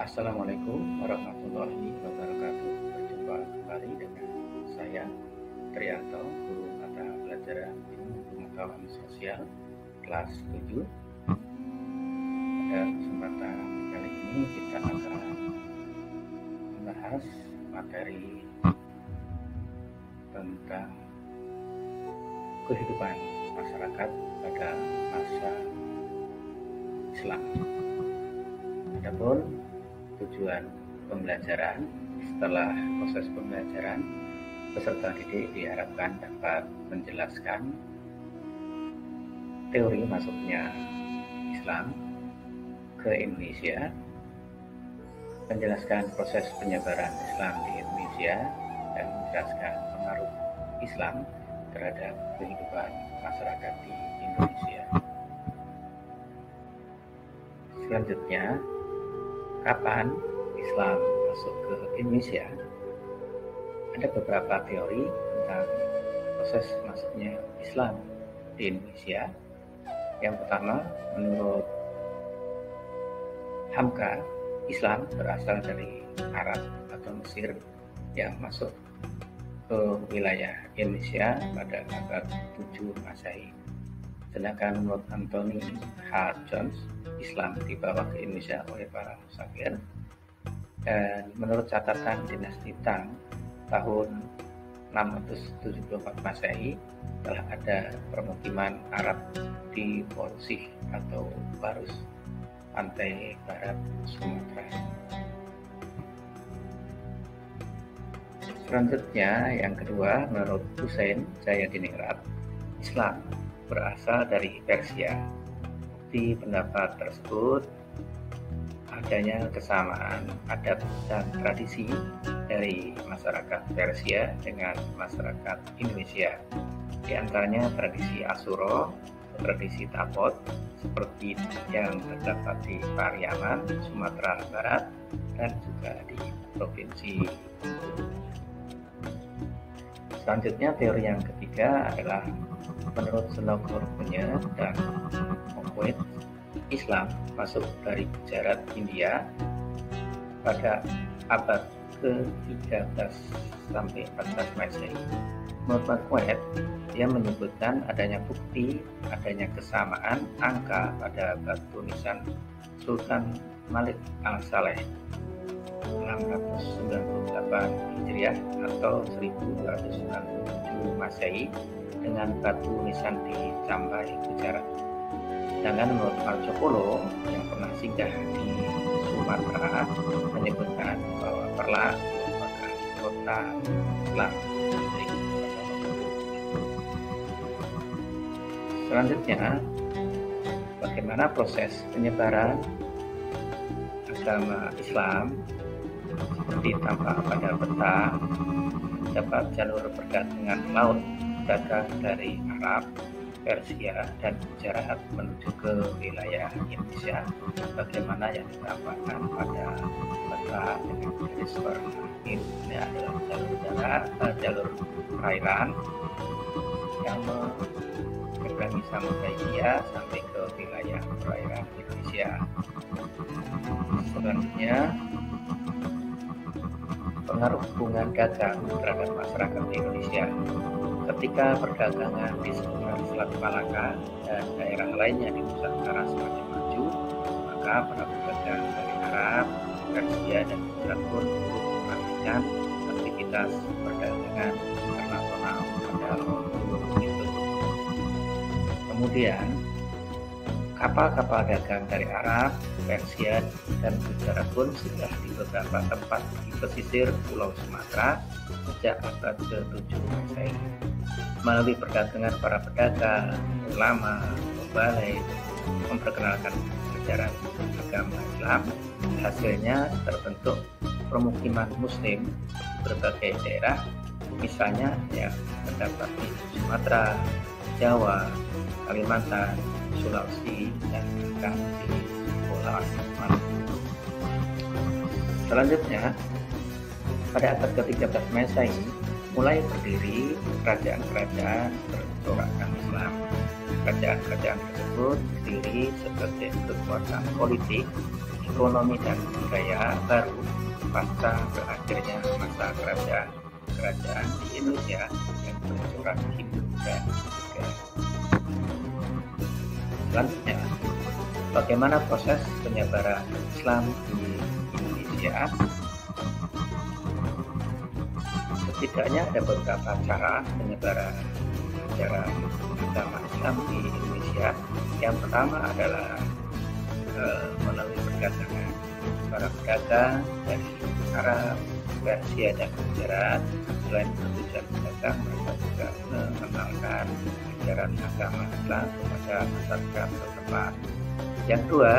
Assalamualaikum warahmatullahi wabarakatuh. Berjumpa kembali dengan saya, Trianto, guru mata pelajaran ilmu pengetahuan sosial kelas 7. Pada kesempatan kali ini kita akan membahas materi tentang kehidupan masyarakat pada masa Islam. Adapun tujuan pembelajaran, setelah proses pembelajaran, peserta didik diharapkan dapat menjelaskan teori masuknya Islam ke Indonesia, menjelaskan proses penyebaran Islam di Indonesia, dan menjelaskan pengaruh Islam terhadap kehidupan masyarakat di Indonesia. Selanjutnya, kapan Islam masuk ke Indonesia? Ada beberapa teori tentang proses masuknya Islam di Indonesia. Yang pertama, menurut Hamka, Islam berasal dari Arab atau Mesir yang masuk ke wilayah Indonesia pada abad 7 Masehi. Sedangkan menurut Anthony H. Jones, Islam dibawa ke Indonesia oleh para musafir. Dan menurut catatan dinasti Tang tahun 674 Masehi, telah ada permukiman Arab di Polsih atau Barus, pantai barat Sumatera. Selanjutnya, yang kedua, menurut Hussein Jayadiningrat, Islam berasal dari Persia. Bukti pendapat tersebut adanya kesamaan adat dan tradisi dari masyarakat Persia dengan masyarakat Indonesia. Di antaranya tradisi Asuro, tradisi Tapot, seperti yang terdapat di Pariaman, Sumatera Barat, dan juga di Provinsi Bengkulu. Selanjutnya, teori yang ketiga adalah menurut Senokor Punya dan Mokwet, Islam masuk dari Gujarat, India pada abad ke-13 sampai 14 Masehi. Menurut Mokwet, dia menyebutkan adanya bukti adanya kesamaan angka pada batu nisan Sultan Malik Al-Saleh 698 Hijriah atau 1297 Masehi dengan batu nisan di Cambai, Gujarat. Sedangkan menurut Marco Polo yang pernah singgah di Sumatera menyebutkan bahwa Perlat merupakan kota Islam penting pada waktu itu. Selanjutnya, bagaimana proses penyebaran agama Islam? Seperti tampak pada peta, dapat jalur perdagangan laut dagang dari Arab, Persia, dan Gujarat menuju ke wilayah Indonesia, bagaimana yang ditampakkan pada peta dengan garis warna ini adalah jalur darat, jalur perairan yang menyeberangi Samudra Hindia sampai ke wilayah perairan Indonesia. Selanjutnya, pengaruh hubungan dagang terhadap masyarakat di Indonesia. Ketika perdagangan di sekitar Selat Malaka dan daerah lainnya di Nusantara semakin maju, maka para pedagang dari Arab, Persia, dan Gujarat pun turut meramaikan aktivitas perdagangan internasional pada waktu itu. Kemudian, kapal-kapal dagang dari Arab, Persia, dan Gujarat pun sudah di beberapa tempat di pesisir Pulau Sumatera sejak abad ke-7 Masehi. Melalui perdagangan para pedagang, ulama, pembalai, memperkenalkan ajaran agama Islam, hasilnya terbentuk permukiman Muslim di berbagai daerah, misalnya yang terdapat di Sumatera, Jawa, Kalimantan, Sulawesi, dan bahkan di Pulau Maluku. Selanjutnya, pada abad ke-13 Masehi, mulai berdiri kerajaan-kerajaan bercorakkan Islam. Kerajaan-kerajaan tersebut berdiri sebagai kekuatan politik ekonomi dan budaya baru pasca berakhirnya masa kerajaan di Indonesia yang bercorak Hindu dan Buddha. Selanjutnya, bagaimana proses penyebaran Islam di Indonesia? Setidaknya ada beberapa cara penyebaran ajaran agama Islam di Indonesia. Yang pertama adalah melalui perdagangan. Para pedagang dari Arab, Persia, dan Gujarat selain bertujuan berdagang, mereka juga mengenalkan ajaran agama Islam kepada masyarakat setempat. Yang kedua,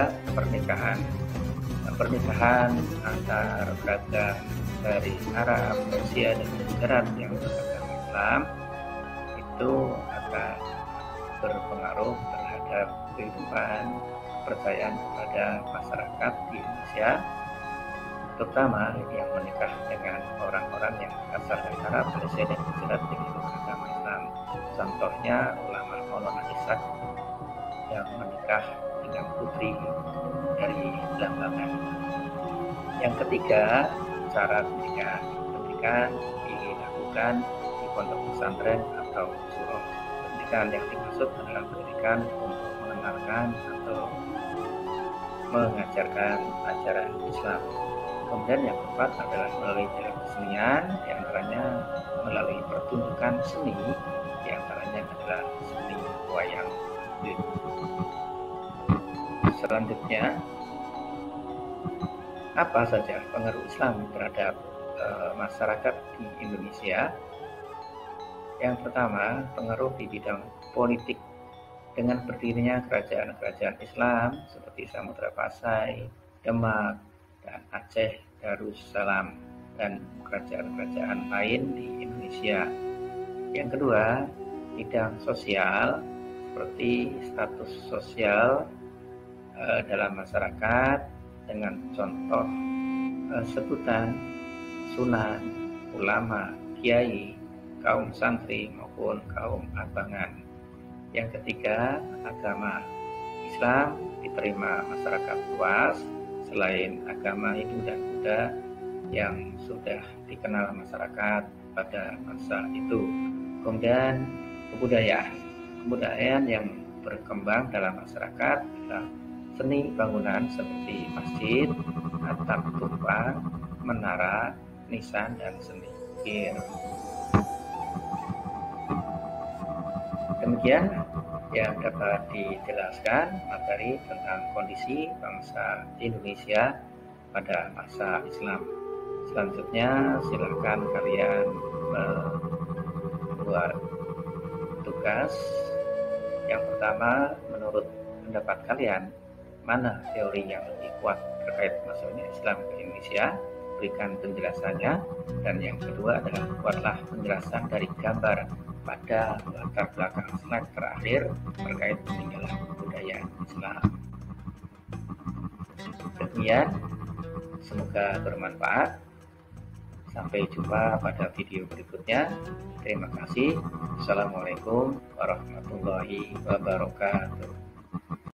pernikahan antar pedagang dari Arab, Persia, dan Gujarat yang beragama Islam itu akan berpengaruh terhadap kehidupan kepercayaan kepada masyarakat di Indonesia, terutama yang menikah dengan orang-orang yang berasal dari Arab, Persia, dan Gujarat yang beragama Islam. Contohnya ulama Maulana Ishaq yang menikah dengan putri dari Lambangan. Yang ketiga, cara pendidikan dilakukan di pondok pesantren atau surau. Pendidikan yang dimaksud adalah pendidikan untuk mengenalkan atau mengajarkan ajaran Islam. Kemudian yang keempat adalah melalui jalan kesenian, diantaranya melalui pertunjukan seni, diantaranya adalah seni wayang kulit. Selanjutnya, apa saja pengaruh Islam terhadap masyarakat di Indonesia? Yang pertama, pengaruh di bidang politik. Dengan berdirinya kerajaan-kerajaan Islam seperti Samudra Pasai, Demak, dan Aceh Darussalam, dan kerajaan-kerajaan lain di Indonesia. Yang kedua, bidang sosial seperti status sosial dalam masyarakat dengan contoh sebutan sunan, ulama, kiai, kaum santri maupun kaum abangan. Yang ketiga, agama Islam diterima masyarakat luas selain agama Hindu dan Buddha yang sudah dikenal masyarakat pada masa itu. Kemudian kebudayaan yang berkembang dalam masyarakat adalah seni bangunan seperti masjid, atap tumpang, menara, nisan, dan seni ukir. Demikian yang dapat dijelaskan materi tentang kondisi bangsa Indonesia pada masa Islam. Selanjutnya silakan kalian membuat tugas. Yang pertama, menurut pendapat kalian, mana teori yang lebih kuat terkait masuknya Islam ke Indonesia? Berikan penjelasannya. Dan yang kedua adalah buatlah penjelasan dari gambar pada latar belakang slide terakhir terkait peninggalan budaya Islam. Demikian, semoga bermanfaat. Sampai jumpa pada video berikutnya. Terima kasih. Assalamualaikum warahmatullahi wabarakatuh.